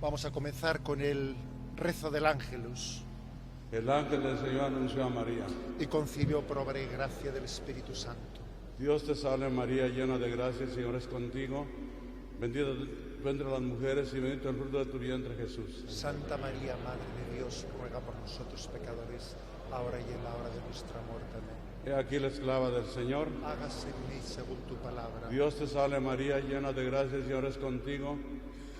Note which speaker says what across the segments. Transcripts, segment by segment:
Speaker 1: Vamos a comenzar con el rezo del Ángelus.
Speaker 2: El ángel del Señor anunció a María.
Speaker 1: Y concibió por obra y gracia del Espíritu Santo.
Speaker 2: Dios te salve María, llena de gracia, el Señor es contigo. Bendita tú entre las mujeres y bendito el fruto de tu vientre, Jesús.
Speaker 1: Santa María, Madre de Dios, ruega por nosotros pecadores, ahora y en la hora de nuestra muerte. Amén.
Speaker 2: He aquí la esclava del Señor.
Speaker 1: Hágase en mí según tu palabra.
Speaker 2: Dios te salve María, llena de gracia, el Señor es contigo.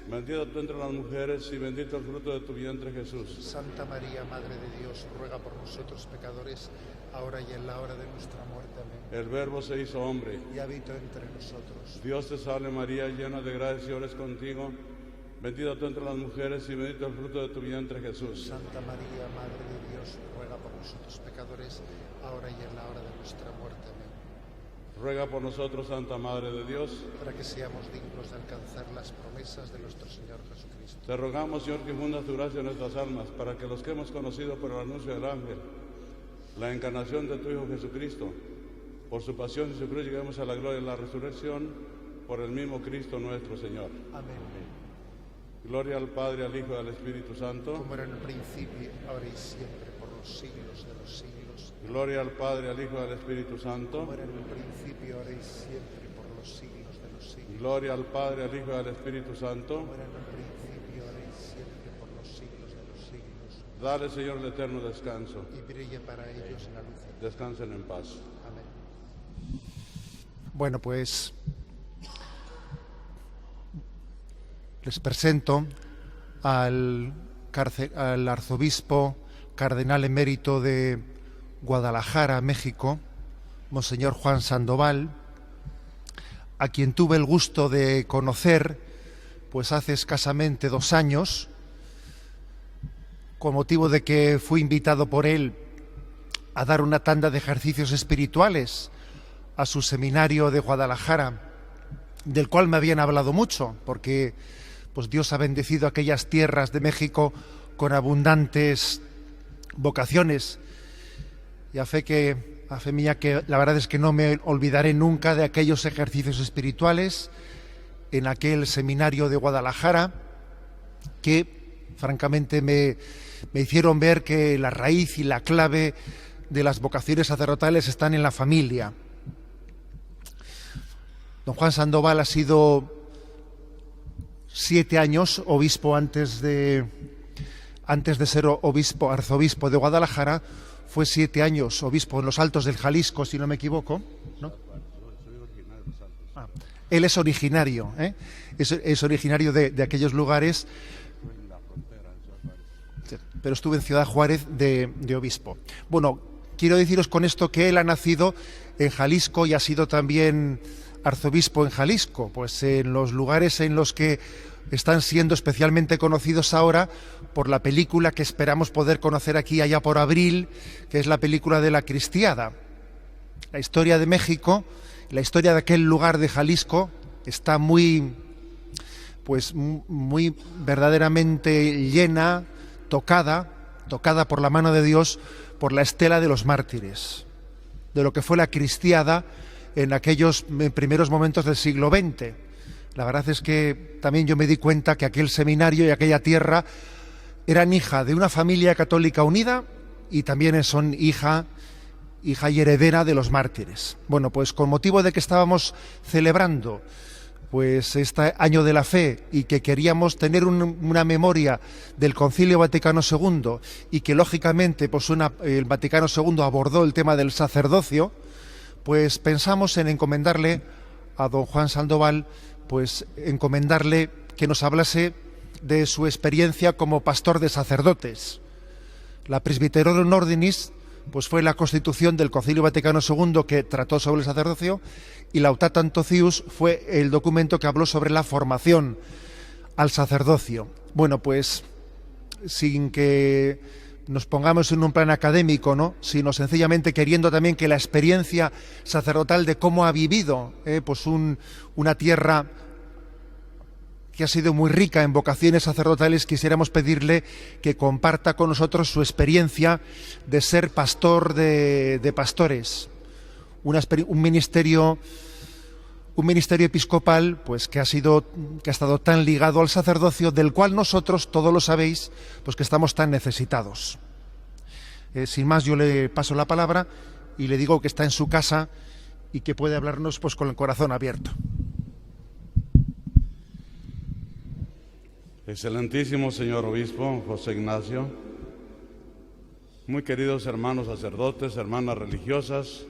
Speaker 2: Bendita tú entre las mujeres y bendito el fruto de tu vientre, Jesús.
Speaker 1: Santa María, Madre de Dios, ruega por nosotros pecadores, ahora y en la hora de nuestra muerte. Amén.
Speaker 2: El Verbo se hizo hombre
Speaker 1: y habitó entre nosotros.
Speaker 2: Dios te salve María, llena de gracia, el Señor es contigo. Bendita tú entre las mujeres y bendito el fruto de tu vientre, Jesús.
Speaker 1: Santa María, Madre de Dios, ruega por nosotros pecadores, ahora y en la hora de nuestra muerte. Amén.
Speaker 2: Ruega por nosotros, Santa Madre de Dios,
Speaker 1: para que seamos dignos de alcanzar las promesas de nuestro Señor Jesucristo.
Speaker 2: Te rogamos, Señor, que infundas tu gracia en nuestras almas, para que los que hemos conocido por el anuncio del ángel, la encarnación de tu Hijo Jesucristo, por su pasión y su cruz lleguemos a la gloria y la resurrección, por el mismo Cristo nuestro Señor.
Speaker 1: Amén.
Speaker 2: Gloria al Padre, al Hijo y al Espíritu Santo.
Speaker 1: Como era en el principio, ahora y siempre, por los siglos de los siglos.
Speaker 2: Gloria al Padre, al Hijo y al Espíritu Santo.
Speaker 1: Como era en el principio, ahora y siempre, por los siglos de los siglos.
Speaker 2: Gloria al Padre, al Hijo y al Espíritu Santo.
Speaker 1: Como era en el principio, ahora y siempre, por los siglos de los siglos.
Speaker 2: Dale, Señor, el eterno descanso.
Speaker 1: Y brille para ellos en la luz.
Speaker 2: Descansen en paz.
Speaker 1: Amén. Bueno, pues les presento al arzobispo cardenal emérito de Guadalajara, México, Monseñor Juan Sandoval, a quien tuve el gusto de conocer pues hace escasamente 2 años, con motivo de que fui invitado por él a dar una tanda de ejercicios espirituales a su seminario de Guadalajara, del cual me habían hablado mucho, porque pues Dios ha bendecido aquellas tierras de México con abundantes vocaciones. Y a fe mía que la verdad es que no me olvidaré nunca de aquellos ejercicios espirituales en aquel seminario de Guadalajara, que francamente me hicieron ver que la raíz y la clave de las vocaciones sacerdotales están en la familia. Don Juan Sandoval ha sido 7 años obispo antes de ser arzobispo de Guadalajara. Fue 7 años obispo en los Altos del Jalisco, si no me equivoco, ¿no? Él es originario, es originario de aquellos lugares, pero estuvo en Ciudad Juárez de obispo. Bueno, quiero deciros con esto que él ha nacido en Jalisco y ha sido también arzobispo en Jalisco, pues en los lugares en los que están siendo especialmente conocidos ahora por la película que esperamos poder conocer aquí allá por abril, que es la película de La Cristiada. La historia de México, la historia de aquel lugar de Jalisco está muy verdaderamente llena, tocada por la mano de Dios, por la estela de los mártires, de lo que fue la Cristiada en aquellos primeros momentos del siglo XX. La verdad es que también yo me di cuenta que aquel seminario y aquella tierra eran hija de una familia católica unida y también son hija y heredera de los mártires. Bueno, pues con motivo de que estábamos celebrando pues este año de la fe y que queríamos tener una memoria del Concilio Vaticano II y que lógicamente pues el Vaticano II abordó el tema del sacerdocio, pues pensamos en encomendarle a don Juan Sandoval, pues encomendarle que nos hablase de su experiencia como pastor de sacerdotes. La Presbyterorum Ordinis pues fue la constitución del Concilio Vaticano II que trató sobre el sacerdocio, y Laudate Socius fue el documento que habló sobre la formación al sacerdocio. Bueno, pues sin que nos pongamos en un plan académico, ¿no?, sino sencillamente queriendo también que la experiencia sacerdotal de cómo ha vivido pues una tierra que ha sido muy rica en vocaciones sacerdotales, quisiéramos pedirle que comparta con nosotros su experiencia de ser pastor de pastores, un ministerio un ministerio episcopal pues que ha estado tan ligado al sacerdocio, del cual nosotros, todos lo sabéis, pues que estamos tan necesitados. Sin más, yo le paso la palabra y le digo que está en su casa y que puede hablarnos pues con el corazón abierto.
Speaker 2: Excelentísimo señor obispo José Ignacio, muy queridos hermanos sacerdotes, hermanas religiosas,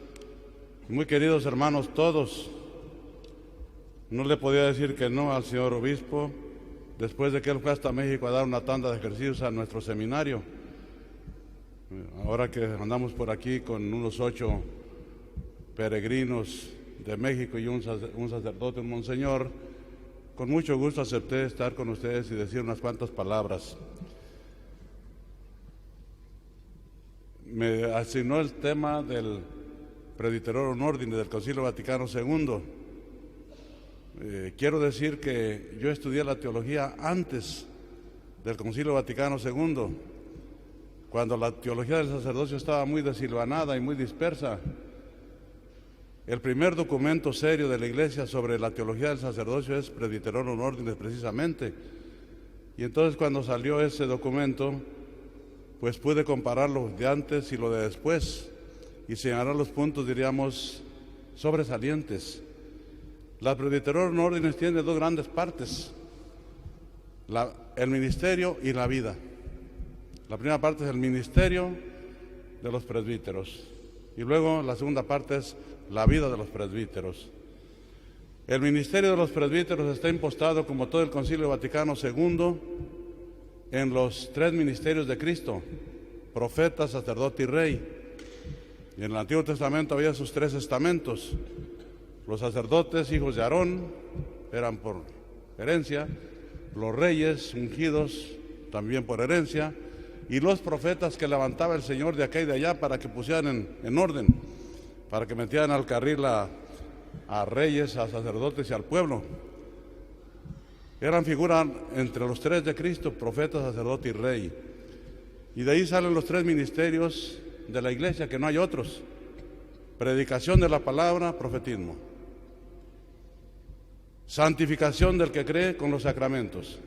Speaker 2: muy queridos hermanos todos, no le podía decir que no al señor obispo después de que él fue hasta México a dar una tanda de ejercicios a nuestro seminario. Ahora que andamos por aquí con unos 8 peregrinos de México y un sacerdote, un monseñor, con mucho gusto acepté estar con ustedes y decir unas cuantas palabras. Me asignó el tema del Presbyterorum Ordine del Concilio Vaticano II. Quiero decir que yo estudié la teología antes del Concilio Vaticano II, cuando la teología del sacerdocio estaba muy deshilvanada y muy dispersa. El primer documento serio de la Iglesia sobre la teología del sacerdocio es Presbyterorum Ordine, precisamente. Y entonces cuando salió ese documento, pues pude comparar lo de antes y lo de después y señalar los puntos, diríamos, sobresalientes. La Presbyterorum Ordine tiene 2 grandes partes, el ministerio y la vida. La primera parte es el ministerio de los presbíteros y luego la segunda parte es la vida de los presbíteros. El ministerio de los presbíteros está impostado, como todo el Concilio Vaticano II, en los 3 ministerios de Cristo: profeta, sacerdote y rey. Y en el Antiguo Testamento había esos 3 estamentos. Los sacerdotes, hijos de Aarón, eran por herencia; los reyes, ungidos, también por herencia; y los profetas que levantaba el Señor de acá y de allá para que pusieran en orden, para que metieran al carril a reyes, a sacerdotes y al pueblo. Eran figuras entre los 3 de Cristo: profeta, sacerdote y rey. Y de ahí salen los 3 ministerios de la Iglesia, que no hay otros: predicación de la palabra, profetismo; santificación del que cree con los sacramentos,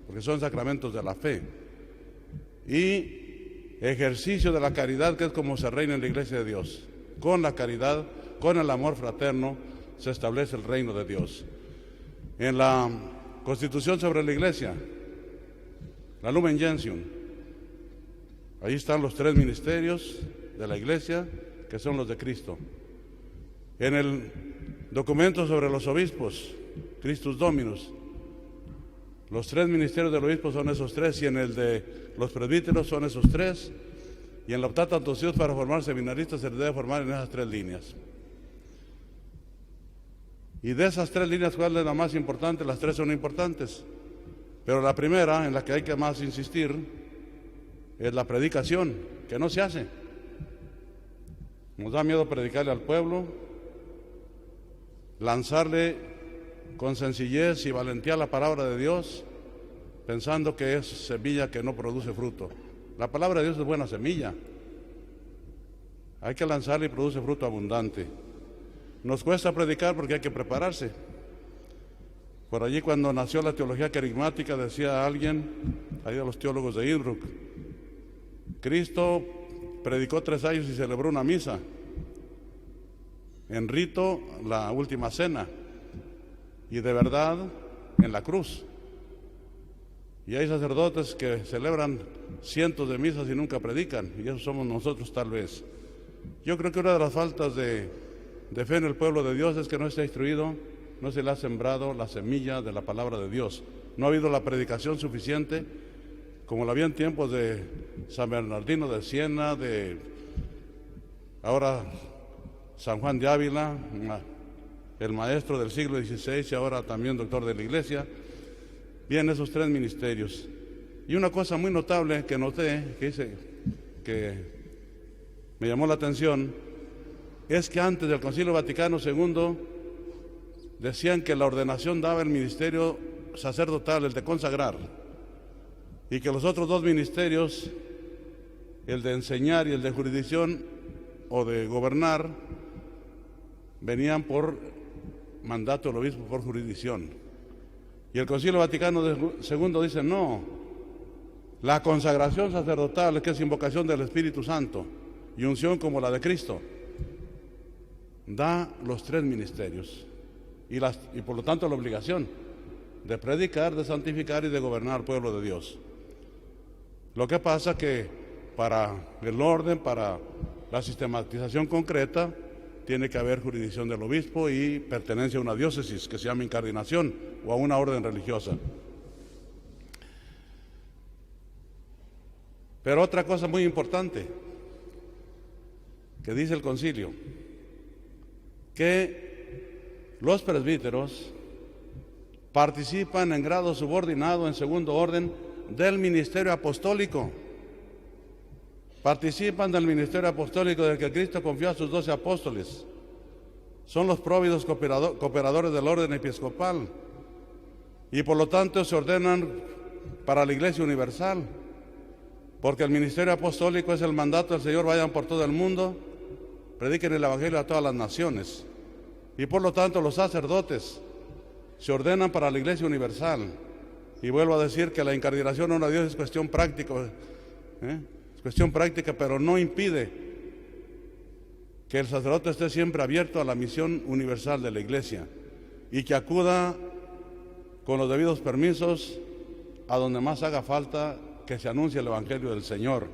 Speaker 2: porque son sacramentos de la fe; y ejercicio de la caridad, que es como se reina en la Iglesia de Dios. Con la caridad, con el amor fraterno, se establece el reino de Dios. En la Constitución sobre la Iglesia, la Lumen Gentium, ahí están los 3 ministerios de la Iglesia, que son los de Cristo. En el documento sobre los obispos, Christus Dominus, los 3 ministerios del obispo son esos 3, y en el de los presbíteros son esos 3, y en la Optata Antocios para formar seminaristas se les debe formar en esas 3 líneas. Y de esas 3 líneas, ¿cuál es la más importante? Las 3 son importantes, pero la primera, en la que hay que más insistir, es la predicación, que no se hace. Nos da miedo predicarle al pueblo, lanzarle con sencillez y valentía la palabra de Dios, pensando que es semilla que no produce fruto. La palabra de Dios es buena semilla, hay que lanzarla y produce fruto abundante. Nos cuesta predicar porque hay que prepararse. Por allí, cuando nació la teología carismática, decía alguien, ahí de los teólogos de Innsbruck, Cristo predicó 3 años y celebró una misa, en rito la última cena, y de verdad en la cruz. Y hay sacerdotes que celebran cientos de misas y nunca predican, y eso somos nosotros tal vez. Yo creo que una de las faltas de fe en el pueblo de Dios es que no está instruido, no se le ha sembrado la semilla de la palabra de Dios. No ha habido la predicación suficiente, como la había en tiempos de San Bernardino de Siena, de ahora San Juan de Ávila, el maestro del siglo XVI y ahora también doctor de la Iglesia. Bien, esos 3 ministerios. Y una cosa muy notable que noté, que me llamó la atención, es que antes del Concilio Vaticano II decían que la ordenación daba el ministerio sacerdotal, el de consagrar, y que los otros 2 ministerios, el de enseñar y el de jurisdicción o de gobernar, venían por mandato del obispo por jurisdicción. Y el Concilio Vaticano II dice no, la consagración sacerdotal, que es invocación del Espíritu Santo y unción como la de Cristo, da los tres ministerios y por lo tanto la obligación de predicar, de santificar y de gobernar al pueblo de Dios. Lo que pasa que para el orden, para la sistematización concreta, tiene que haber jurisdicción del obispo y pertenencia a una diócesis que se llama incardinación o a una orden religiosa. Pero otra cosa muy importante que dice el concilio, que los presbíteros participan en grado subordinado en segundo orden del ministerio apostólico. Participan del ministerio apostólico del que Cristo confió a sus 12 apóstoles. Son los próvidos cooperadores del orden episcopal y por lo tanto se ordenan para la Iglesia universal, porque el ministerio apostólico es el mandato del Señor: vayan por todo el mundo, prediquen el Evangelio a todas las naciones. Y por lo tanto los sacerdotes se ordenan para la Iglesia universal. Y vuelvo a decir que la incardinación a una Dios es cuestión práctica, es cuestión práctica, pero no impide que el sacerdote esté siempre abierto a la misión universal de la Iglesia y que acuda con los debidos permisos a donde más haga falta que se anuncie el Evangelio del Señor.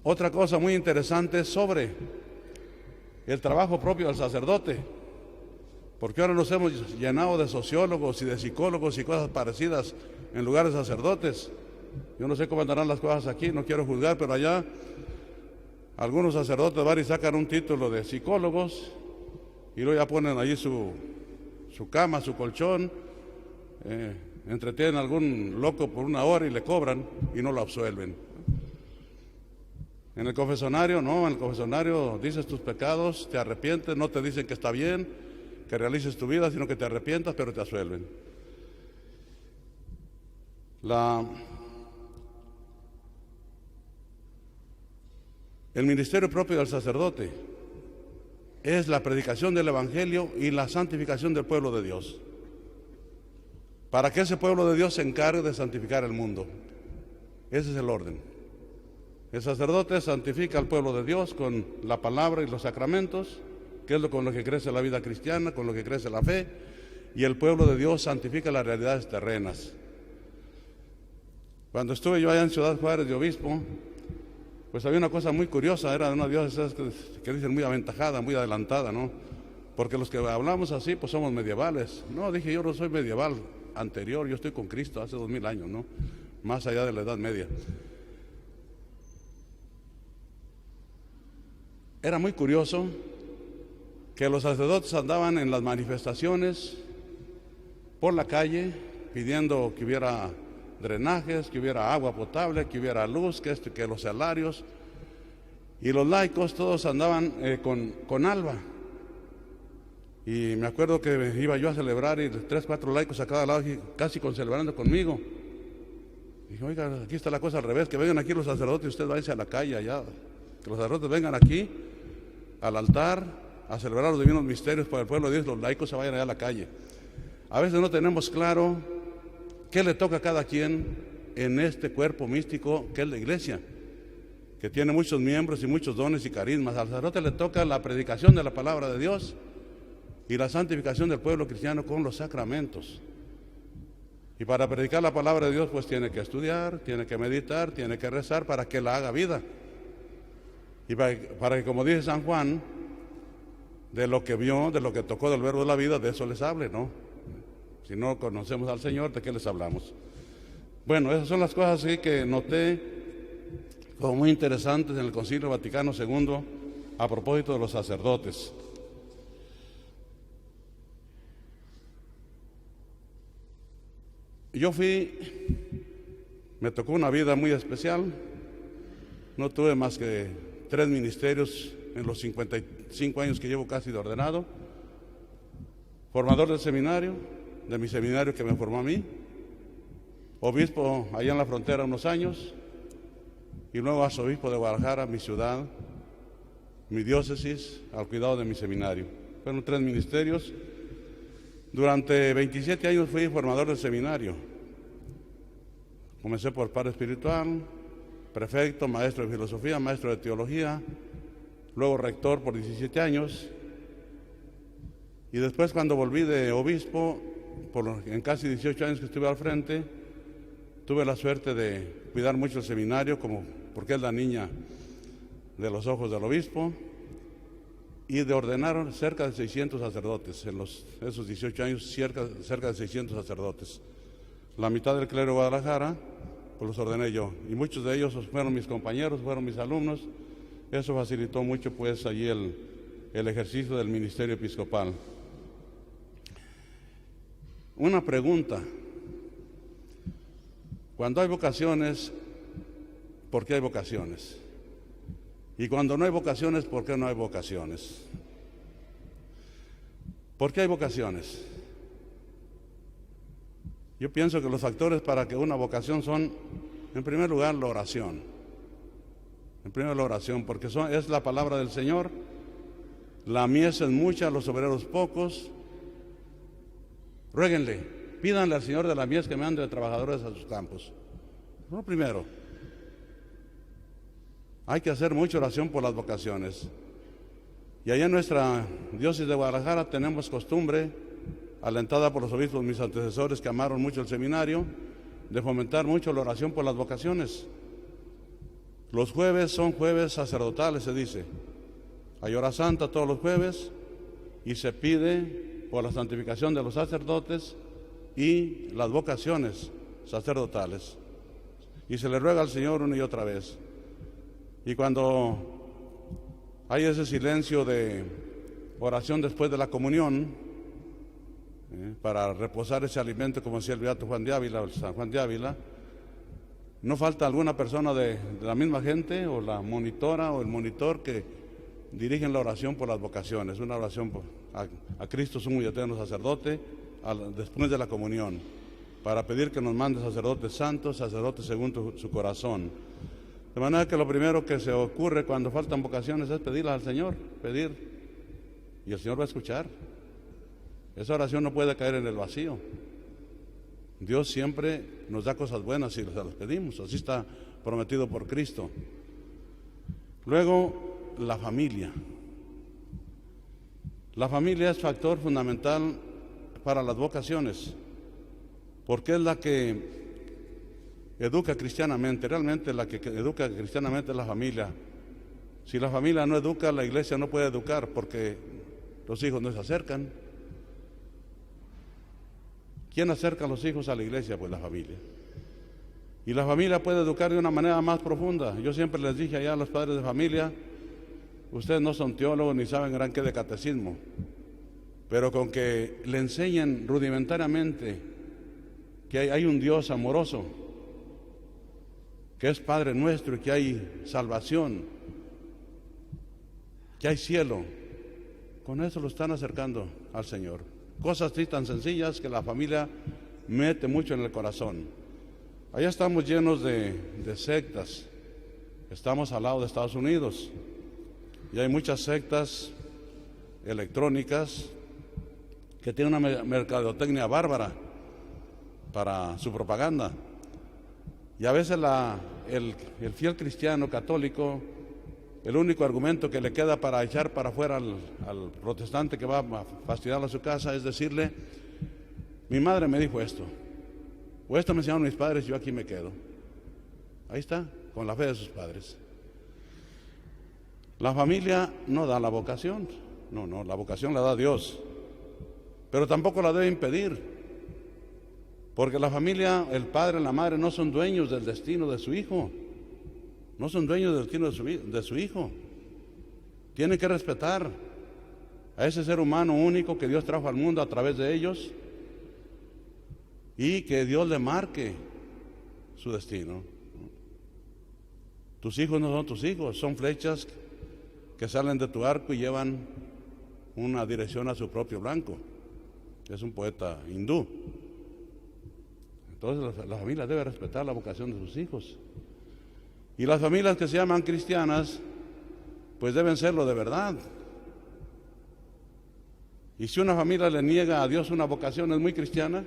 Speaker 2: Otra cosa muy interesante es sobre el trabajo propio del sacerdote, porque ahora nos hemos llenado de sociólogos y de psicólogos y cosas parecidas en lugar de sacerdotes. Yo no sé cómo andarán las cosas aquí, no quiero juzgar, pero allá algunos sacerdotes van y sacan un título de psicólogos y luego ya ponen allí su cama, su colchón, entretienen a algún loco por una hora y le cobran y no lo absuelven. En el confesionario, no, en el confesionario dices tus pecados, te arrepientes, no te dicen que está bien, que realices tu vida, sino que te arrepientas, pero te absuelven. El ministerio propio del sacerdote es la predicación del Evangelio y la santificación del pueblo de Dios, para que ese pueblo de Dios se encargue de santificar el mundo. Ese es el orden. El sacerdote santifica al pueblo de Dios con la palabra y los sacramentos, que es con lo que crece la vida cristiana, con lo que crece la fe, y el pueblo de Dios santifica las realidades terrenas. Cuando estuve yo allá en Ciudad Juárez de obispo, pues había una cosa muy curiosa, era de una diócesis que dicen muy aventajada, muy adelantada, ¿no? Porque los que hablamos así, pues somos medievales. No, dije, yo no soy medieval anterior, yo estoy con Cristo hace 2000 años, ¿no? Más allá de la Edad Media. Era muy curioso que los sacerdotes andaban en las manifestaciones por la calle pidiendo que hubiera drenajes, que hubiera agua potable, que hubiera luz, que los salarios, y los laicos todos andaban con alba. Y me acuerdo que iba yo a celebrar y 3, 4 laicos a cada lado casi celebrando conmigo. Dije, oiga, aquí está la cosa al revés, que vengan aquí los sacerdotes y ustedes váyanse a la calle allá, que los sacerdotes vengan aquí al altar a celebrar los divinos misterios para el pueblo de Dios, los laicos se vayan allá a la calle. A veces no tenemos claro qué le toca a cada quien en este cuerpo místico que es la Iglesia, que tiene muchos miembros y muchos dones y carismas. Al sacerdote le toca la predicación de la palabra de Dios y la santificación del pueblo cristiano con los sacramentos. Y para predicar la palabra de Dios, pues tiene que estudiar, tiene que meditar, tiene que rezar para que la haga vida. Y para que, como dice San Juan, de lo que vio, de lo que tocó del verbo de la vida, de eso les hable, ¿no? Si no conocemos al Señor, ¿de qué les hablamos? Bueno, esas son las cosas así que noté como muy interesantes en el Concilio Vaticano II a propósito de los sacerdotes. Yo me tocó una vida muy especial, no tuve más que 3 ministerios en los 55 años que llevo casi de ordenado: formador del seminario, de mi seminario que me formó a mí, obispo allá en la frontera unos años, y luego arzobispo de Guadalajara, mi ciudad, mi diócesis, al cuidado de mi seminario. Fueron 3 ministerios Durante 27 años fui formador del seminario. Comencé por padre espiritual, prefecto, maestro de filosofía, maestro de teología, luego rector por 17 años. Y después, cuando volví de obispo, en casi 18 años que estuve al frente, tuve la suerte de cuidar mucho el seminario, porque es la niña de los ojos del obispo, y de ordenar cerca de 600 sacerdotes. En esos 18 años, cerca de 600 sacerdotes. La mitad del clero de Guadalajara, pues los ordené yo. Y muchos de ellos fueron mis compañeros, fueron mis alumnos. Eso facilitó mucho, pues, allí el ejercicio del ministerio episcopal. Una pregunta. Cuando hay vocaciones, ¿por qué hay vocaciones? Y cuando no hay vocaciones, ¿por qué no hay vocaciones? ¿Por qué hay vocaciones? Yo pienso que los factores para que una vocación son, en primer lugar, la oración. En primer lugar, la oración, porque es la palabra del Señor. La mies es mucha, los obreros pocos. Ruéguenle, pídanle al Señor de la mies que mande de trabajadores a sus campos. No, primero. Hay que hacer mucha oración por las vocaciones. Y allá en nuestra diócesis de Guadalajara tenemos costumbre, alentada por los obispos, mis antecesores, que amaron mucho el seminario, de fomentar mucho la oración por las vocaciones. Los jueves son jueves sacerdotales, se dice. Hay hora santa todos los jueves y se pide por la santificación de los sacerdotes y las vocaciones sacerdotales. Y se le ruega al Señor una y otra vez. Y cuando hay ese silencio de oración después de la comunión, para reposar ese alimento, como decía el beato Juan de Ávila, o San Juan de Ávila, no falta alguna persona de la misma gente, o la monitora o el monitor, que dirigen la oración por las vocaciones, una oración a Cristo sumo y eterno sacerdote, después de la comunión, para pedir que nos mande sacerdotes santos, sacerdotes según su corazón. De manera que lo primero que se ocurre cuando faltan vocaciones es pedirlas al Señor, pedir, y el Señor va a escuchar. Esa oración no puede caer en el vacío. Dios siempre nos da cosas buenas si se las pedimos, así está prometido por Cristo. Luego, la familia. La familia es factor fundamental para las vocaciones, porque es la que educa cristianamente. Realmente la que educa cristianamente es la familia. Si la familia no educa, la iglesia no puede educar, porque los hijos no se acercan. ¿Quién acerca a los hijos a la iglesia? Pues la familia. Y la familia puede educar de una manera más profunda. Yo siempre les dije allá a los padres de familia, ustedes no son teólogos ni saben gran qué de catecismo, pero con que le enseñen rudimentariamente que hay un Dios amoroso, que es Padre nuestro y que hay salvación, que hay cielo, con eso lo están acercando al Señor. Cosas así tan sencillas que la familia mete mucho en el corazón. Allá estamos llenos de sectas. Estamos al lado de Estados Unidos y hay muchas sectas electrónicas que tienen una mercadotecnia bárbara para su propaganda. Y a veces el fiel cristiano católico, el único argumento que le queda para echar para afuera al protestante que va a fastidiarlo a su casa es decirle, mi madre me dijo esto, o esto me enseñaron mis padres y yo aquí me quedo. Ahí está, con la fe de sus padres. La familia no da la vocación, no, la vocación la da Dios, pero tampoco la debe impedir. Porque la familia, el padre, la madre no son dueños del destino de su hijo. No son dueños del destino de su hijo. Tienen que respetar a ese ser humano único que Dios trajo al mundo a través de ellos y que Dios le marque su destino. Tus hijos no son tus hijos, son flechas que salen de tu arco y llevan una dirección a su propio blanco. Es un poeta hindú. Entonces la familia debe respetar la vocación de sus hijos. Y las familias que se llaman cristianas, pues deben serlo de verdad. Y si una familia le niega a Dios una vocación, es muy cristiana.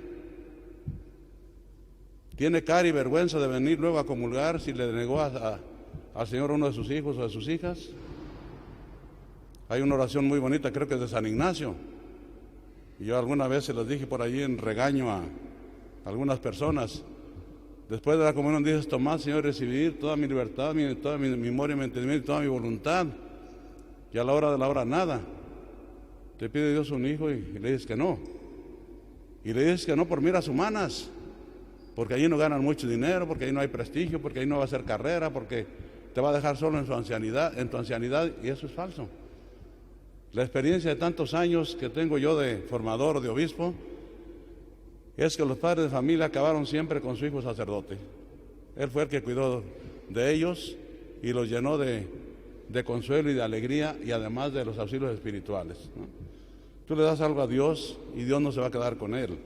Speaker 2: ¿Tiene cara y vergüenza de venir luego a comulgar si le negó al Señor uno de sus hijos o de sus hijas? Hay una oración muy bonita, creo que es de San Ignacio. Y yo alguna vez se los dije por allí en regaño a algunas personas. Después de la comunión dices: tomad, Señor, recibir toda mi libertad, toda mi memoria, mi entendimiento, toda mi voluntad. Y a la hora de la hora nada. Te pide Dios un hijo y le dices que no. Y le dices que no por miras humanas. Porque allí no ganan mucho dinero, porque ahí no hay prestigio, porque ahí no va a hacer carrera, porque te va a dejar solo en tu ancianidad, y eso es falso. La experiencia de tantos años que tengo yo de formador o de obispo es que los padres de familia acabaron siempre con su hijo sacerdote. Él fue el que cuidó de ellos y los llenó de consuelo y de alegría, y además de los auxilios espirituales, ¿no? Tú le das algo a Dios y Dios no se va a quedar con él.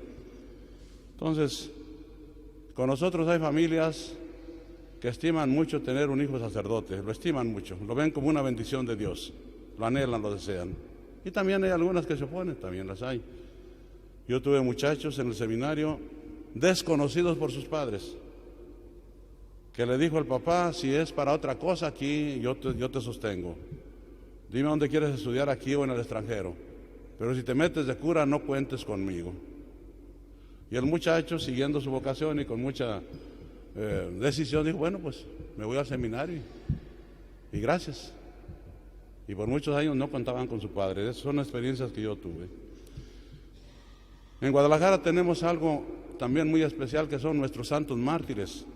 Speaker 2: Entonces, con nosotros hay familias que estiman mucho tener un hijo sacerdote, lo estiman mucho, lo ven como una bendición de Dios, lo anhelan, lo desean. Y también hay algunas que se oponen, también las hay. Yo tuve muchachos en el seminario desconocidos por sus padres, que le dijo al papá: si es para otra cosa, aquí yo te sostengo. Dime dónde quieres estudiar, aquí o en el extranjero. Pero si te metes de cura, no cuentes conmigo. Y el muchacho, siguiendo su vocación y con mucha decisión, dijo: bueno, pues me voy al seminario y gracias. Y por muchos años no contaban con su padre. Esas son experiencias que yo tuve. En Guadalajara tenemos algo también muy especial, que son nuestros santos mártires.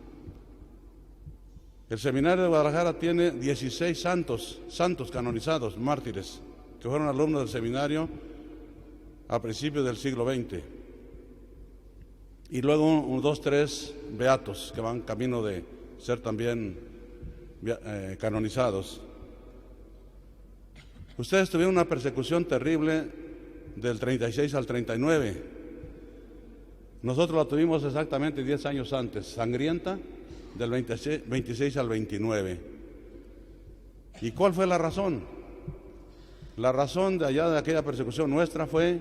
Speaker 2: El seminario de Guadalajara tiene 16 santos canonizados, mártires, que fueron alumnos del seminario a principios del siglo XX. Y luego 2, 3 beatos que van camino de ser también canonizados. Ustedes tuvieron una persecución terrible del 36 al 39. Nosotros la tuvimos exactamente 10 años antes, sangrienta, del 26 al 29. ¿Y cuál fue la razón? La razón de allá de aquella persecución nuestra fue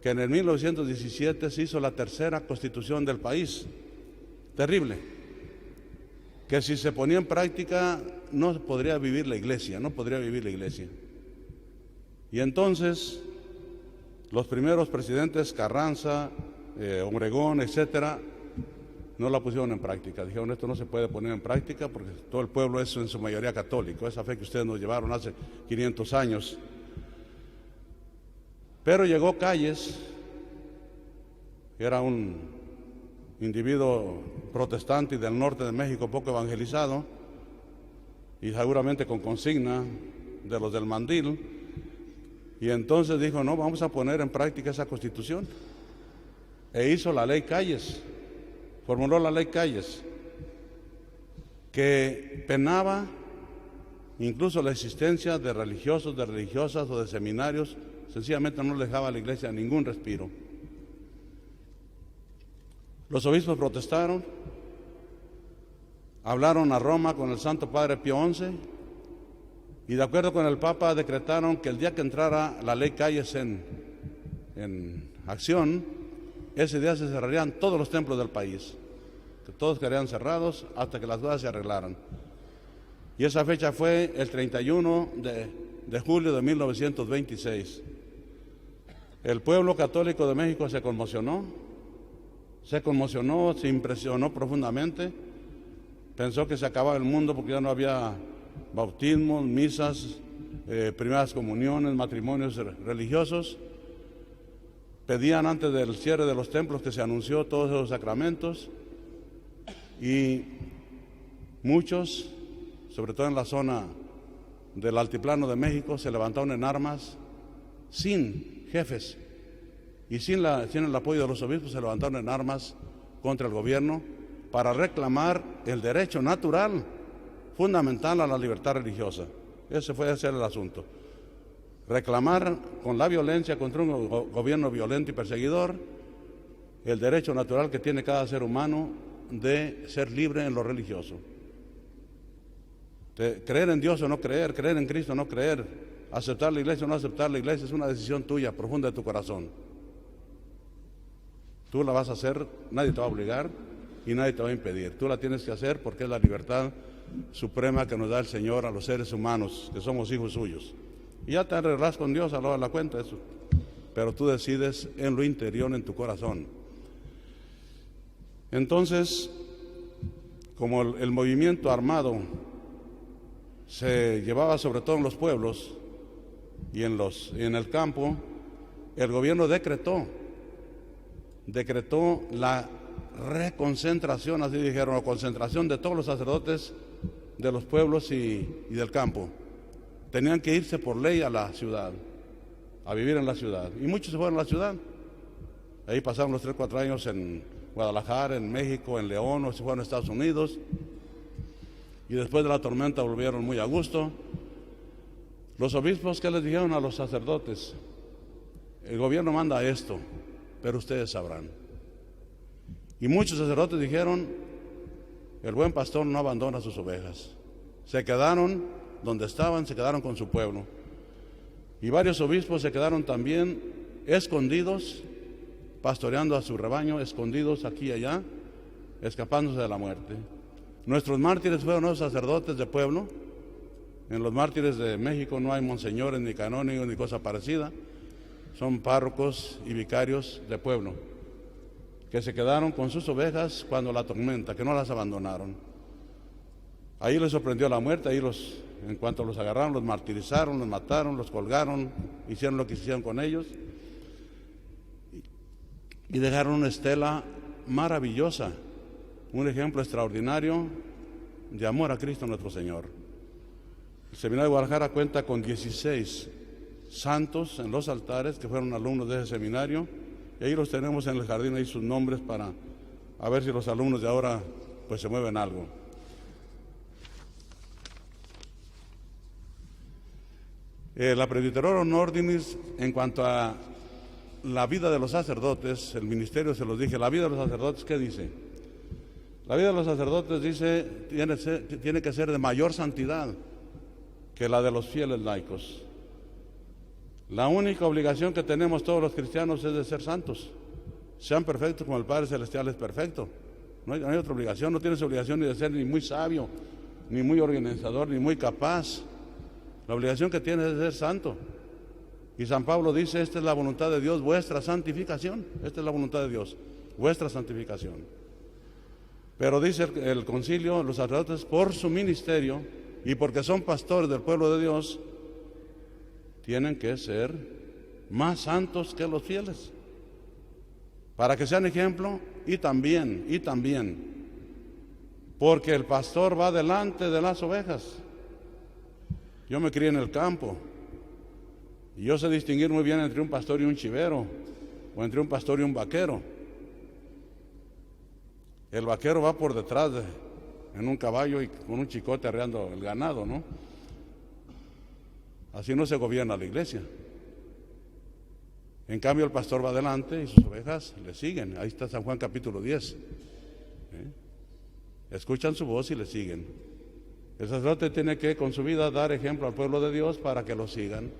Speaker 2: que en el 1917 se hizo la tercera constitución del país. Terrible. Que si se ponía en práctica no podría vivir la iglesia, no podría vivir la iglesia. Y entonces los primeros presidentes, Carranza, Obregón, etcétera, no la pusieron en práctica. Dijeron: esto no se puede poner en práctica porque todo el pueblo es en su mayoría católico, esa fe que ustedes nos llevaron hace 500 años. Pero llegó Calles, que era un individuo protestante y del norte de México, poco evangelizado, y seguramente con consigna de los del mandil, y entonces dijo: no, vamos a poner en práctica esa constitución. E hizo la ley Calles, formuló la ley Calles, que penaba incluso la existencia de religiosos, de religiosas o de seminarios. Sencillamente no le dejaba a la iglesia ningún respiro. Los obispos protestaron, hablaron a Roma con el Santo Padre Pío XI y de acuerdo con el Papa decretaron que el día que entrara la ley Calles en acción, ese día se cerrarían todos los templos del país, que todos quedarían cerrados hasta que las cosas se arreglaran. Y esa fecha fue el 31 de julio de 1926. El pueblo católico de México se conmocionó, se impresionó profundamente, pensó que se acababa el mundo porque ya no había bautismos, misas, primeras comuniones, matrimonios religiosos. Pedían antes del cierre de los templos que se anunció todos esos sacramentos, y muchos, sobre todo en la zona del altiplano de México, se levantaron en armas sin jefes y sin el apoyo de los obispos. Se levantaron en armas contra el gobierno para reclamar el derecho natural, fundamental, a la libertad religiosa. Ese fue el asunto. Reclamar con la violencia contra un gobierno violento y perseguidor el derecho natural que tiene cada ser humano de ser libre en lo religioso. De creer en Dios o no creer, creer en Cristo o no creer, aceptar la iglesia o no aceptar la iglesia es una decisión tuya, profunda de tu corazón. Tú la vas a hacer, nadie te va a obligar y nadie te va a impedir. Tú la tienes que hacer porque es la libertad suprema que nos da el Señor a los seres humanos, que somos hijos suyos. Y ya te arreglas con Dios a la hora de la cuenta eso. Pero tú decides en lo interior, en tu corazón. Entonces, como el movimiento armado se llevaba sobre todo en los pueblos y en el campo, el gobierno decretó la reconcentración, así dijeron, la concentración de todos los sacerdotes de los pueblos y del campo. Tenían que irse por ley a la ciudad, a vivir en la ciudad. Y muchos se fueron a la ciudad. Ahí pasaron los 3-4 años en Guadalajara, en México, en León, o se fueron a Estados Unidos. Y después de la tormenta volvieron muy a gusto. Los obispos, ¿qué les dijeron a los sacerdotes? El gobierno manda esto, pero ustedes sabrán. Y muchos sacerdotes dijeron, el buen pastor no abandona sus ovejas. Se quedaron donde estaban, se quedaron con su pueblo. Y varios obispos se quedaron también escondidos, pastoreando a su rebaño, escondidos aquí y allá, escapándose de la muerte. Nuestros mártires fueron los sacerdotes de pueblo. En los mártires de México no hay monseñores, ni canónigos, ni cosa parecida. Son párrocos y vicarios de pueblo, que se quedaron con sus ovejas cuando la tormenta, que no las abandonaron. Ahí les sorprendió la muerte, ahí en cuanto los agarraron, los martirizaron, los mataron, los colgaron, hicieron lo que hicieron con ellos y dejaron una estela maravillosa, un ejemplo extraordinario de amor a Cristo nuestro Señor. El Seminario de Guadalajara cuenta con 16 santos en los altares que fueron alumnos de ese seminario, y ahí los tenemos en el jardín, ahí sus nombres para a ver si los alumnos de ahora pues se mueven algo. La Presbyterorum Ordinis, en cuanto a la vida de los sacerdotes, el ministerio se los dije, la vida de los sacerdotes, ¿qué dice? La vida de los sacerdotes dice, tiene que ser de mayor santidad que la de los fieles laicos. La única obligación que tenemos todos los cristianos es de ser santos. Sean perfectos como el Padre Celestial es perfecto. No hay otra obligación, no tienes obligación ni de ser ni muy sabio, ni muy organizador, ni muy capaz. La obligación que tienes es de ser santo. Y San Pablo dice, esta es la voluntad de Dios, vuestra santificación. Esta es la voluntad de Dios, vuestra santificación. Pero dice el concilio, los sacerdotes por su ministerio y porque son pastores del pueblo de Dios, tienen que ser más santos que los fieles, para que sean ejemplo, y también, porque el pastor va delante de las ovejas. Yo me crié en el campo, y yo sé distinguir muy bien entre un pastor y un chivero, o entre un pastor y un vaquero. El vaquero va por detrás en un caballo y con un chicote arreando el ganado, ¿no? Así no se gobierna la iglesia. En cambio el pastor va adelante y sus ovejas le siguen. Ahí está San Juan capítulo 10. Escuchan su voz y le siguen. El sacerdote tiene que con su vida dar ejemplo al pueblo de Dios para que lo sigan,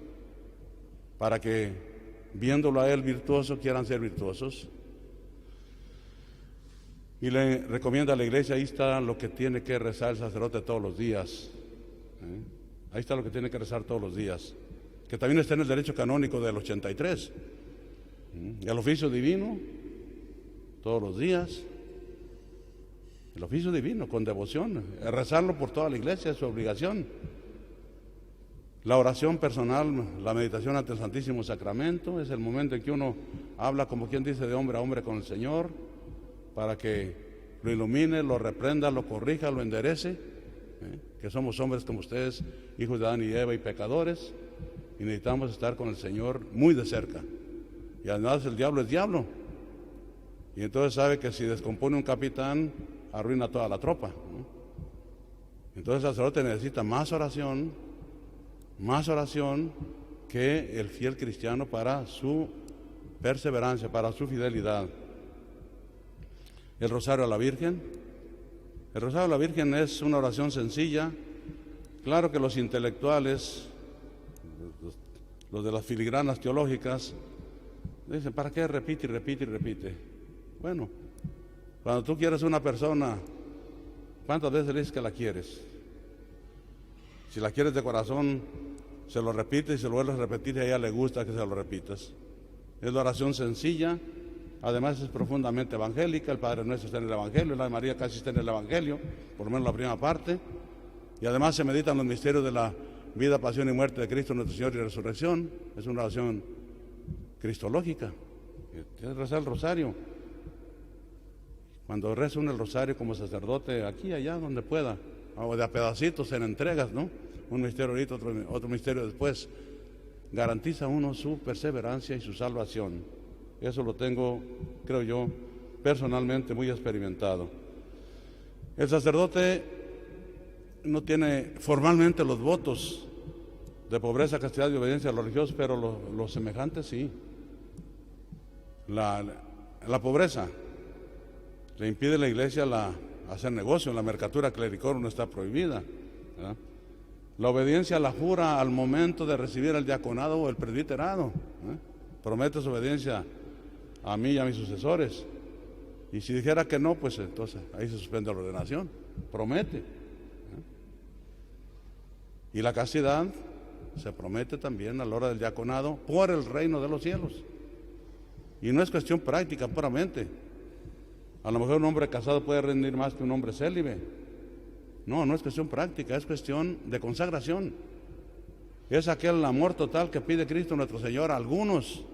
Speaker 2: para que viéndolo a él virtuoso quieran ser virtuosos. Y le recomienda a la iglesia, ahí está lo que tiene que rezar el sacerdote todos los días. Ahí está lo que tiene que rezar todos los días, que también está en el derecho canónico del 83. El oficio divino, todos los días. El oficio divino, con devoción. Rezarlo por toda la iglesia es su obligación. La oración personal, la meditación ante el Santísimo Sacramento, es el momento en que uno habla, como quien dice, de hombre a hombre con el Señor, para que lo ilumine, lo reprenda, lo corrija, lo enderece. Que somos hombres como ustedes, hijos de Adán y Eva y pecadores, y necesitamos estar con el Señor muy de cerca. Y además el diablo es diablo, y entonces sabe que si descompone un capitán, arruina toda la tropa, ¿no? Entonces el sacerdote necesita más oración que el fiel cristiano para su perseverancia, para su fidelidad. El rosario a la Virgen. El rosario a la Virgen es una oración sencilla. Claro que los intelectuales, los de las filigranas teológicas, dicen, ¿para qué repite y repite y repite? Bueno, cuando tú quieres una persona, ¿cuántas veces le dices que la quieres? Si la quieres de corazón, se lo repites y se lo vuelves a repetir y a ella le gusta que se lo repitas. Es la oración sencilla, además es profundamente evangélica. El Padre Nuestro está en el Evangelio, la de María casi está en el Evangelio, por lo menos la primera parte, y además se meditan los misterios de la vida, pasión y muerte de Cristo nuestro Señor y resurrección. Es una oración cristológica. Tienes que rezar el rosario. Cuando reza uno el rosario como sacerdote, aquí, allá, donde pueda, o de a pedacitos en entregas, ¿no? Un misterio ahorita, otro misterio después, garantiza uno su perseverancia y su salvación. Eso lo tengo, creo yo, personalmente muy experimentado. El sacerdote no tiene formalmente los votos de pobreza, castidad y obediencia a los religiosos, pero los semejantes sí. La pobreza le impide a la iglesia hacer negocio, la mercatura clerical no está prohibida, ¿verdad? La obediencia la jura al momento de recibir el diaconado o el presbiterado, promete su obediencia a mí y a mis sucesores, y si dijera que no, pues entonces ahí se suspende la ordenación, promete. Y la castidad se promete también a la hora del diaconado por el reino de los cielos, y no es cuestión práctica puramente. A lo mejor un hombre casado puede rendir más que un hombre célibe. No es cuestión práctica, es cuestión de consagración. Es aquel amor total que pide Cristo nuestro Señor a algunos.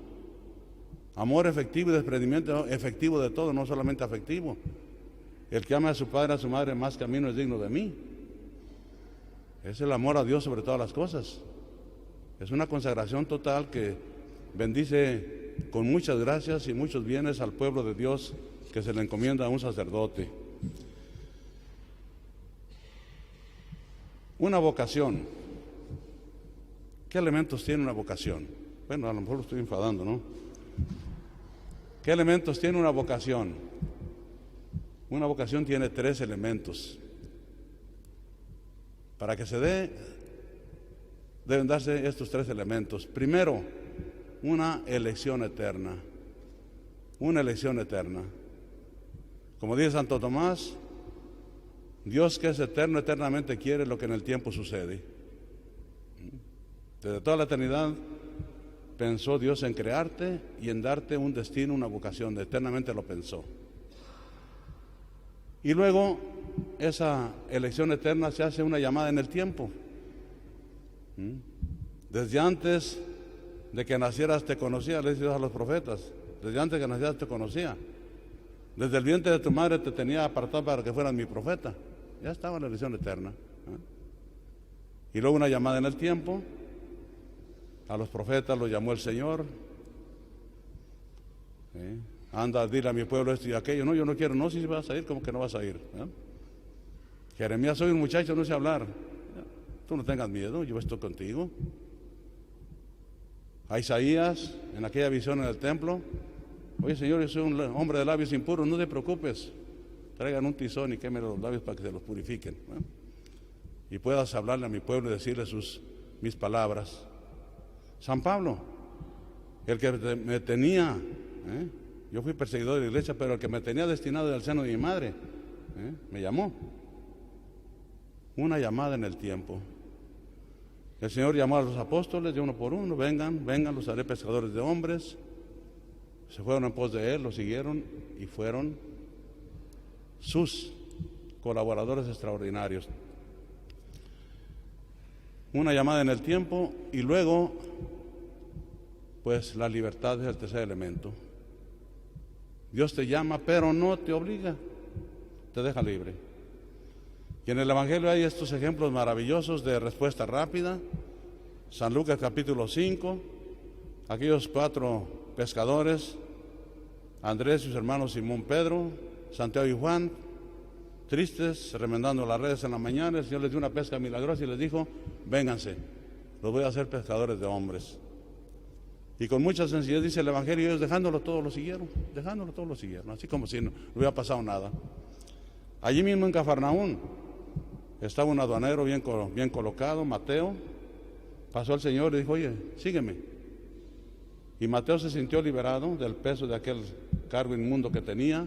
Speaker 2: Amor efectivo y desprendimiento efectivo de todo, no solamente afectivo. El que ama a su padre, a su madre más que a mí no es digno de mí. Es el amor a Dios sobre todas las cosas. Es una consagración total que bendice con muchas gracias y muchos bienes al pueblo de Dios que se le encomienda a un sacerdote. Una vocación. ¿Qué elementos tiene una vocación? Bueno, a lo mejor lo estoy enfadando, ¿no? ¿Qué elementos tiene una vocación? Una vocación tiene 3 elementos. Para que se dé, deben darse estos 3 elementos. Primero, una elección eterna. Una elección eterna. Como dice Santo Tomás, Dios que es eterno, eternamente quiere lo que en el tiempo sucede. Desde toda la eternidad pensó Dios en crearte y en darte un destino, una vocación, eternamente lo pensó. Y luego esa elección eterna se hace una llamada en el tiempo. Desde antes de que nacieras te conocía, le dice Dios a los profetas, desde antes de que nacieras te conocía. Desde el vientre de tu madre te tenía apartado para que fueras mi profeta. Ya estaba la elección eterna. Y luego una llamada en el tiempo. A los profetas los llamó el Señor. Anda, dile a mi pueblo esto y aquello. No, yo no quiero. No, si vas a ir, ¿cómo que no vas a ir? Jeremías, soy un muchacho, no sé hablar. Tú no tengas miedo, yo estoy contigo. A Isaías, en aquella visión en el templo. Oye, Señor, yo soy un hombre de labios impuros, no te preocupes. Traigan un tizón y quémelo los labios para que se los purifiquen. Y puedas hablarle a mi pueblo y decirle mis palabras. San Pablo, el que me tenía, yo fui perseguidor de la iglesia, pero el que me tenía destinado del seno de mi madre, me llamó. Una llamada en el tiempo. El Señor llamó a los apóstoles de uno por uno, vengan, los haré pescadores de hombres. Se fueron en pos de Él, lo siguieron y fueron sus colaboradores extraordinarios. Una llamada en el tiempo y luego, pues la libertad es el tercer elemento. Dios te llama, pero no te obliga, te deja libre. Y en el Evangelio hay estos ejemplos maravillosos de respuesta rápida. San Lucas capítulo 5, aquellos 4 pescadores, Andrés y sus hermanos Simón Pedro, Santiago y Juan, tristes, remendando las redes en la mañana. El Señor les dio una pesca milagrosa y les dijo, vénganse, los voy a hacer pescadores de hombres. Y con mucha sencillez dice el Evangelio, ellos dejándolo todo lo siguieron, así como si no hubiera pasado nada. Allí mismo en Cafarnaún estaba un aduanero bien colocado, Mateo. Pasó el Señor y dijo, oye, sígueme. Y Mateo se sintió liberado del peso de aquel cargo inmundo que tenía,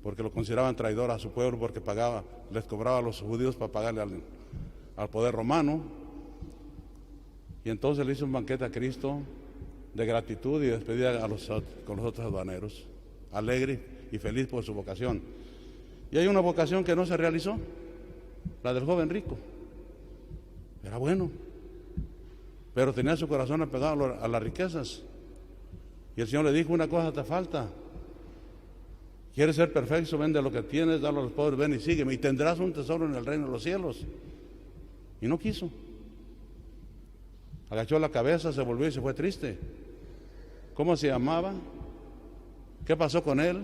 Speaker 2: porque lo consideraban traidor a su pueblo, porque les cobraba a los judíos para pagarle al poder romano. Y entonces le hizo un banquete a Cristo de gratitud y despedida con los otros aduaneros, alegre y feliz por su vocación. Y hay una vocación que no se realizó, la del joven rico. Era bueno, pero tenía su corazón apegado a las riquezas. Y el Señor le dijo: una cosa te falta. ¿Quieres ser perfecto? Vende lo que tienes, dalo a los pobres, ven y sígueme, y tendrás un tesoro en el reino de los cielos. Y no quiso. Agachó la cabeza, se volvió y se fue triste. ¿Cómo se llamaba? ¿Qué pasó con él?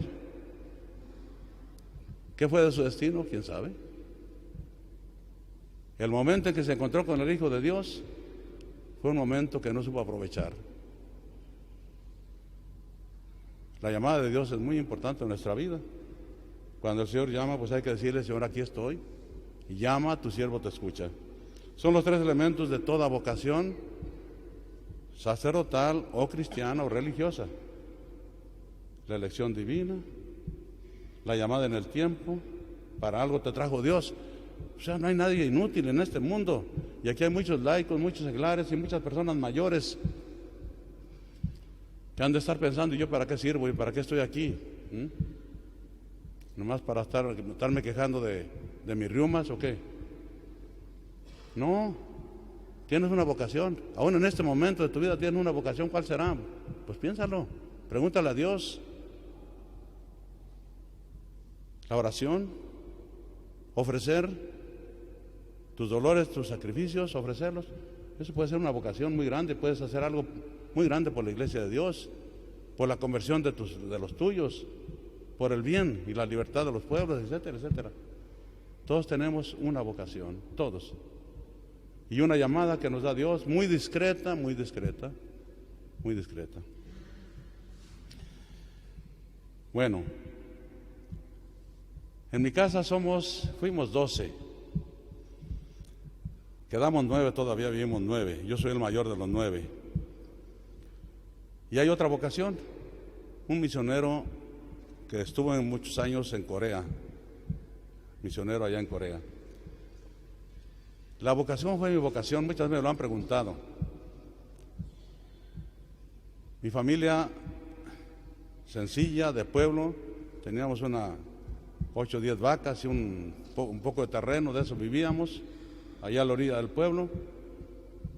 Speaker 2: ¿Qué fue de su destino? ¿Quién sabe? El momento en que se encontró con el Hijo de Dios fue un momento que no supo aprovechar. La llamada de Dios es muy importante en nuestra vida. Cuando el Señor llama, pues hay que decirle: Señor, aquí estoy. Y llama, tu siervo te escucha. Son los tres elementos de toda vocación, sacerdotal o cristiana o religiosa: la elección divina, la llamada en el tiempo. Para algo te trajo Dios. O sea, no hay nadie inútil en este mundo. Y aquí hay muchos laicos, muchos seglares y muchas personas mayores que han de estar pensando: ¿y yo para qué sirvo? ¿Y para qué estoy aquí? ¿Nomás para estarme quejando de mis riumas o qué? No, tienes una vocación. Aún en este momento de tu vida tienes una vocación. ¿Cuál será? Pues piénsalo, pregúntale a Dios. La oración, ofrecer tus dolores, tus sacrificios, ofrecerlos. Eso puede ser una vocación muy grande. Puedes hacer algo muy grande por la iglesia de Dios, por la conversión de los tuyos, por el bien y la libertad de los pueblos, etcétera, etcétera. Todos tenemos una vocación, todos. Y una llamada que nos da Dios, muy discreta, muy discreta, muy discreta. Bueno, en mi casa fuimos 12. Quedamos 9, todavía vivimos 9. Yo soy el mayor de los 9. Y hay otra vocación, un misionero que estuvo en muchos años en Corea, misionero allá en Corea. La vocación fue mi vocación, muchas veces me lo han preguntado. Mi familia sencilla, de pueblo, teníamos 8 o 10 vacas y un poco de terreno, de eso vivíamos, allá a la orilla del pueblo.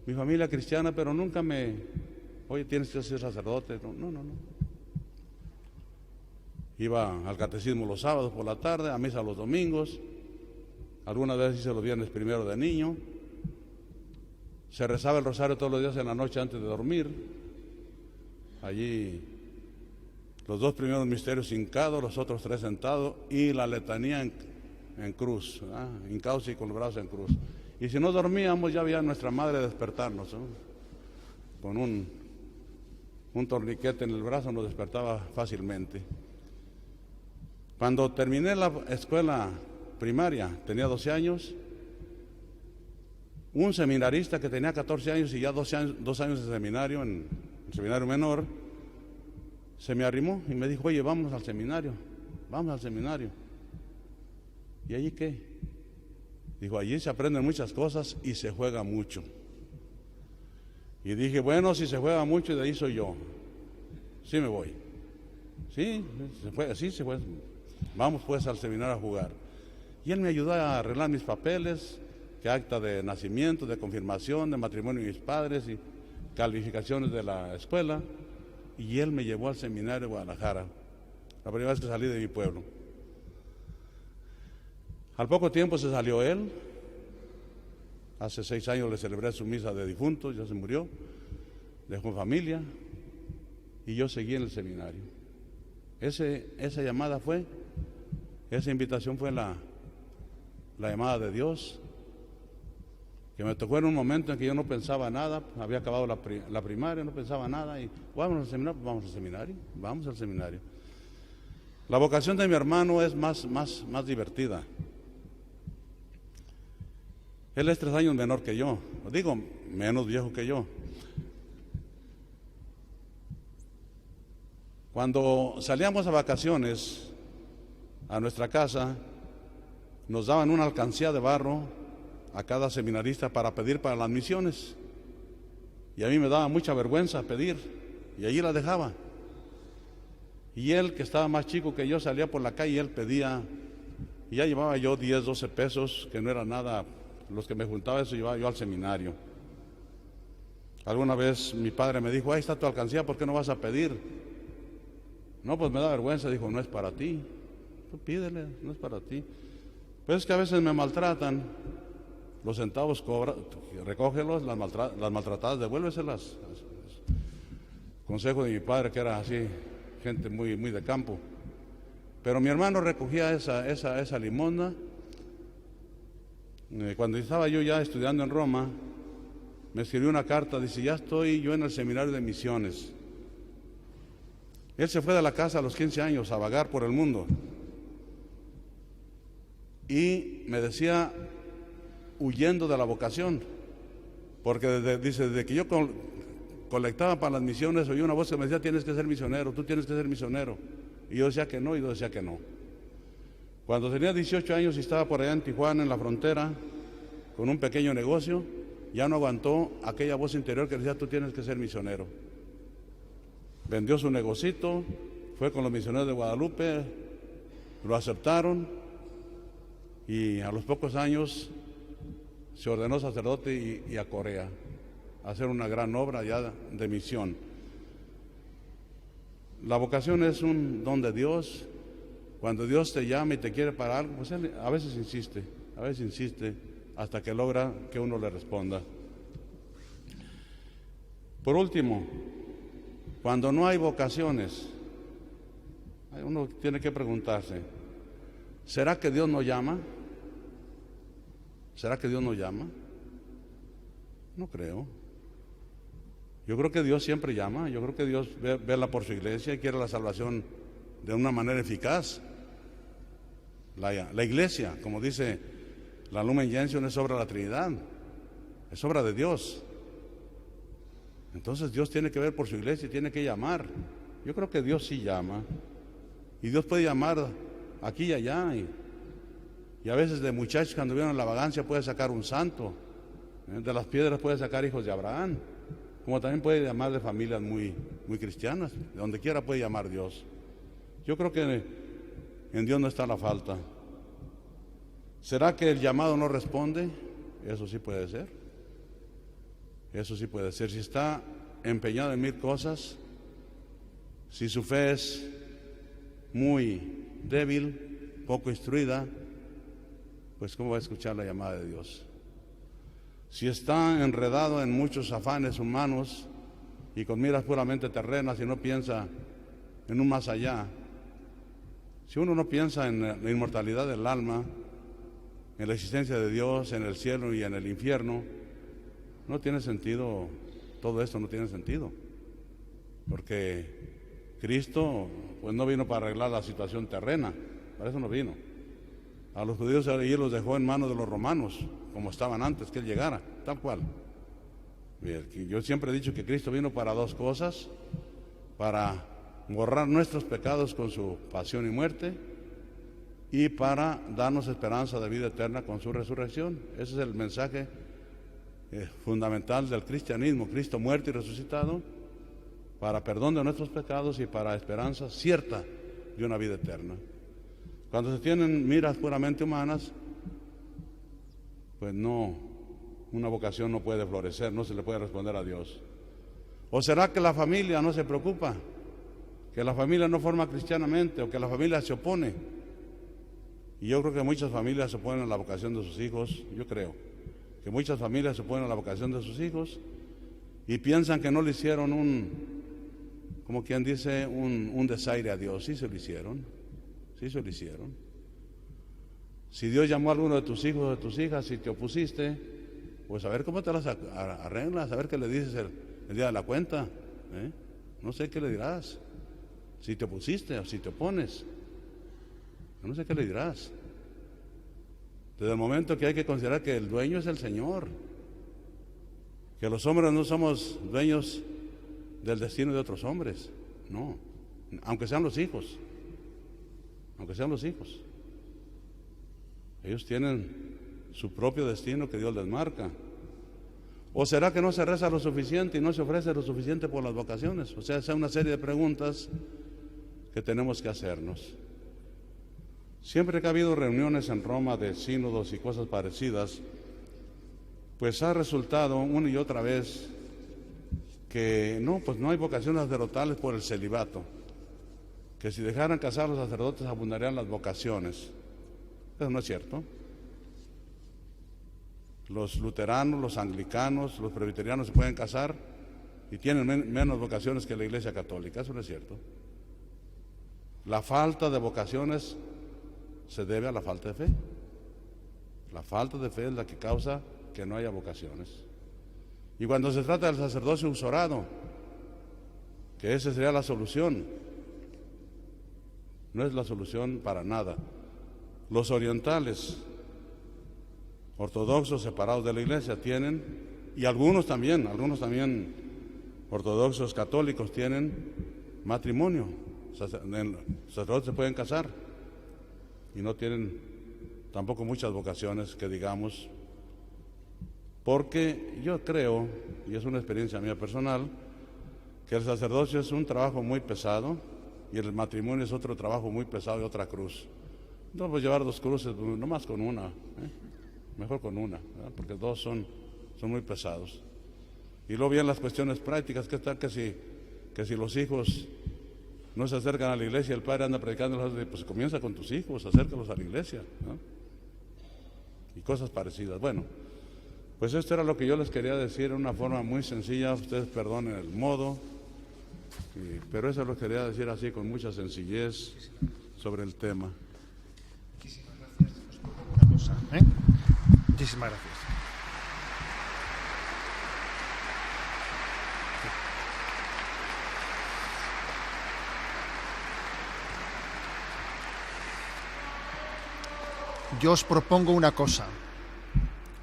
Speaker 2: Mi familia cristiana, pero nunca oye, tienes que ser sacerdote. No. Iba al catecismo los sábados por la tarde, a misa los domingos. Algunas veces hice los viernes primero de niño. Se rezaba el rosario todos los días en la noche antes de dormir. Allí los 2 primeros misterios hincados, los otros 3 sentados, y la letanía en cruz, hincados y con los brazos en cruz. Y si no dormíamos, ya había nuestra madre despertarnos, ¿no? Con un torniquete en el brazo nos despertaba fácilmente. Cuando terminé la escuela primaria, tenía 12 años, un seminarista que tenía 14 años y ya 2 años de seminario, en el seminario menor, se me arrimó y me dijo: oye, vamos al seminario. ¿Y allí qué? Dijo: allí se aprenden muchas cosas y se juega mucho. Y dije: bueno, si se juega mucho, de ahí soy yo. Sí me voy. Sí, se fue. Vamos pues al seminario a jugar. Y él me ayudó a arreglar mis papeles, que acta de nacimiento, de confirmación, de matrimonio de mis padres y calificaciones de la escuela. Y él me llevó al seminario de Guadalajara, la primera vez que salí de mi pueblo. Al poco tiempo se salió él. Hace 6 años le celebré su misa de difuntos, ya se murió, dejó familia, y yo seguí en el seminario. Esa llamada esa invitación fue la llamada de Dios, que me tocó en un momento en que yo no pensaba nada, había acabado la primaria, no pensaba nada, y vamos al seminario. La vocación de mi hermano es más divertida. Él es 3 años menor que yo, digo, menos viejo que yo. Cuando salíamos a vacaciones a nuestra casa, nos daban una alcancía de barro a cada seminarista para pedir para las misiones. Y a mí me daba mucha vergüenza pedir, y allí la dejaba. Y él, que estaba más chico que yo, salía por la calle y él pedía, y ya llevaba yo 10, 12 pesos, que no era nada, los que me juntaba eso llevaba yo al seminario. Alguna vez mi padre me dijo, ahí está tu alcancía, ¿por qué no vas a pedir? No, pues me da vergüenza. Dijo, no es para ti, tú pídele, no es para ti. Pues es que a veces me maltratan, los centavos recógelos, las maltratadas devuélveselas. Consejo de mi padre, que era así, gente muy de campo. Pero mi hermano recogía esa limosna. Cuando estaba yo ya estudiando en Roma, me escribió una carta, dice, ya estoy yo en el seminario de misiones. Él se fue de la casa a los 15 años a vagar por el mundo. Y me decía, huyendo de la vocación, porque desde que yo colectaba para las misiones, oí una voz que me decía, tienes que ser misionero, tú tienes que ser misionero. Y yo decía que no, y yo decía que no. Cuando tenía 18 años y estaba por allá en Tijuana, en la frontera, con un pequeño negocio, ya no aguantó aquella voz interior que decía, tú tienes que ser misionero. Vendió su negocito, fue con los misioneros de Guadalupe, lo aceptaron, y a los pocos años se ordenó sacerdote y a Corea, a hacer una gran obra ya de misión. La vocación es un don de Dios. Cuando Dios te llama y te quiere para algo, pues Él a veces insiste hasta que logra que uno le responda. Por último, cuando no hay vocaciones, uno tiene que preguntarse, ¿será que Dios no llama? ¿Será que Dios no llama? No creo. Yo creo que Dios siempre llama. Yo creo que Dios vela por su iglesia y quiere la salvación de una manera eficaz. La iglesia, como dice la Lumen Gentium, es obra de la Trinidad, es obra de Dios. Entonces Dios tiene que ver por su iglesia y tiene que llamar. Yo creo que Dios sí llama, y Dios puede llamar aquí y allá, y a veces de muchachos cuando vieron la vagancia puede sacar un santo, de las piedras puede sacar hijos de Abraham, como también puede llamar de familias muy cristianas, de donde quiera puede llamar Dios. Yo creo que en Dios no está la falta. ¿Será que el llamado no responde? Eso sí puede ser. Eso sí puede ser. Si está empeñado en 1000 cosas, si su fe es muy débil, poco instruida, pues ¿cómo va a escuchar la llamada de Dios? Si está enredado en muchos afanes humanos y con miras puramente terrenas y no piensa en un más allá, si uno no piensa en la inmortalidad del alma, en la existencia de Dios, en el cielo y en el infierno, no tiene sentido, todo esto no tiene sentido, porque Cristo pues no vino para arreglar la situación terrena, para eso no vino. A los judíos allí los dejó en manos de los romanos, como estaban antes que Él llegara, tal cual. Yo siempre he dicho que Cristo vino para 2 cosas, para borrar nuestros pecados con su pasión y muerte, y para darnos esperanza de vida eterna con su resurrección. Ese es el mensaje fundamental del cristianismo: Cristo muerto y resucitado para perdón de nuestros pecados y para esperanza cierta de una vida eterna. Cuando se tienen miras puramente humanas, pues no, una vocación no puede florecer, no se le puede responder a Dios. ¿O será que la familia no se preocupa? ¿Que la familia no forma cristianamente, o que la familia se opone? Y yo creo que muchas familias se oponen a la vocación de sus hijos. Yo creo que muchas familias se oponen a la vocación de sus hijos y piensan que no le hicieron como quien dice, un desaire a Dios. Sí se lo hicieron, sí se lo hicieron. Si Dios llamó a alguno de tus hijos o de tus hijas y te opusiste, pues a ver cómo te las arreglas, a ver qué le dices el día de la cuenta, No sé qué le dirás, si te opusiste o si te opones. No sé qué le dirás. Desde el momento que hay que considerar que el dueño es el Señor, que los hombres no somos dueños del destino de otros hombres, no. aunque sean los hijos, aunque sean los hijos. Ellos tienen su propio destino que Dios les marca. ¿O será que no se reza lo suficiente y no se ofrece lo suficiente por las vocaciones? O sea, es una serie de preguntas que tenemos que hacernos. Siempre que ha habido reuniones en Roma de sínodos y cosas parecidas, pues ha resultado una y otra vez que pues no hay vocaciones sacerdotales por el celibato, que si dejaran casar los sacerdotes abundarían las vocaciones. Eso no es cierto. Los luteranos, los anglicanos, los presbiterianos se pueden casar y tienen menos vocaciones que la Iglesia Católica. Eso no es cierto. La falta de vocaciones se debe a la falta de fe. La falta de fe es la que causa que no haya vocaciones. Y cuando se trata del sacerdocio usurado, que esa sería la solución, no es la solución para nada. Los orientales, ortodoxos separados de la Iglesia, tienen, y algunos también ortodoxos católicos tienen matrimonio. Sacerdotes se pueden casar y no tienen tampoco muchas vocaciones que digamos, porque yo creo, y es una experiencia mía personal, que el sacerdocio es un trabajo muy pesado y el matrimonio es otro trabajo muy pesado y otra cruz. No pues llevar dos cruces, no más con una, mejor con una, ¿verdad? Porque dos son muy pesados. Y luego vienen las cuestiones prácticas, que si los hijos no se acercan a la iglesia, el padre anda predicando, pues comienza con tus hijos, acércalos a la iglesia, ¿no? Y cosas parecidas. Bueno, pues esto era lo que yo les quería decir en una forma muy sencilla. Ustedes perdonen el modo, pero eso lo quería decir así con mucha sencillez sobre el tema.
Speaker 1: Muchísimas gracias. Muchísimas gracias. Yo os propongo una cosa.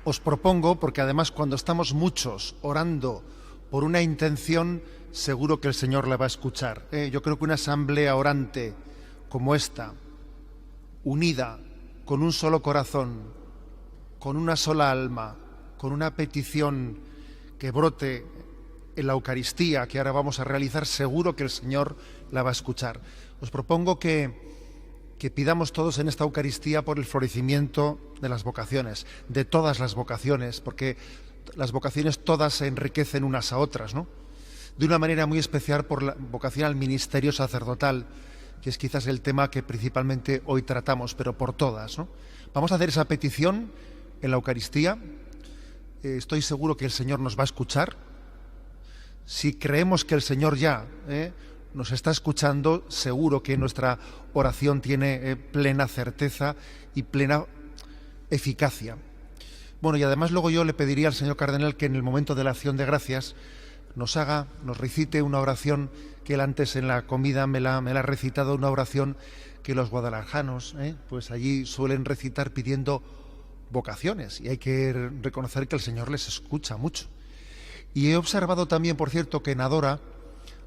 Speaker 1: Os propongo, porque además cuando estamos muchos orando por una intención, seguro que el Señor la va a escuchar. Yo creo que una asamblea orante como esta, unida, con un solo corazón, con una sola alma, con una petición que brote en la Eucaristía que ahora vamos a realizar, seguro que el Señor la va a escuchar. Os propongo que pidamos todos en esta Eucaristía por el florecimiento de las vocaciones, de todas las vocaciones, porque las vocaciones todas se enriquecen unas a otras, ¿no? De una manera muy especial por la vocación al ministerio sacerdotal, que es quizás el tema que principalmente hoy tratamos, pero por todas, ¿no? Vamos a hacer esa petición en la Eucaristía. Estoy seguro que el Señor nos va a escuchar. Si creemos que el Señor ya nos está escuchando, seguro que nuestra oración tiene plena certeza y plena eficacia. Bueno, y además luego yo le pediría al señor cardenal que en el momento de la acción de gracias nos recite una oración que él antes en la comida me la ha recitado, una oración que los guadalajanos pues allí suelen recitar pidiendo vocaciones, y hay que reconocer que el Señor les escucha mucho. Y he observado también, por cierto, que en Adora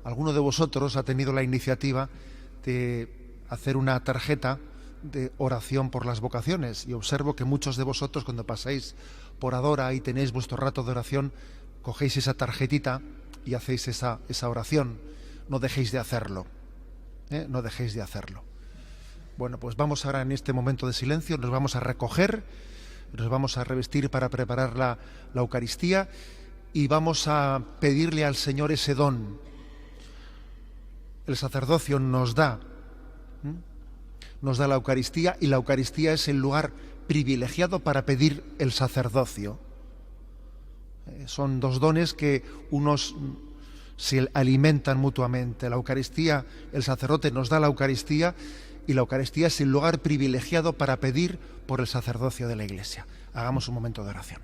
Speaker 1: alguno de vosotros ha tenido la iniciativa de hacer una tarjeta de oración por las vocaciones, y observo que muchos de vosotros cuando pasáis por Adora y tenéis vuestro rato de oración, cogéis esa tarjetita y hacéis esa oración. No dejéis de hacerlo, no dejéis de hacerlo. Bueno, pues vamos ahora en este momento de silencio, nos vamos a recoger, nos vamos a revestir para preparar la Eucaristía y vamos a pedirle al Señor ese don. El sacerdocio nos da la Eucaristía, y la Eucaristía es el lugar privilegiado para pedir el sacerdocio. Son dos dones que unos se alimentan mutuamente. La Eucaristía, el sacerdote nos da la Eucaristía, y la Eucaristía es el lugar privilegiado para pedir por el sacerdocio de la Iglesia. Hagamos un momento de oración.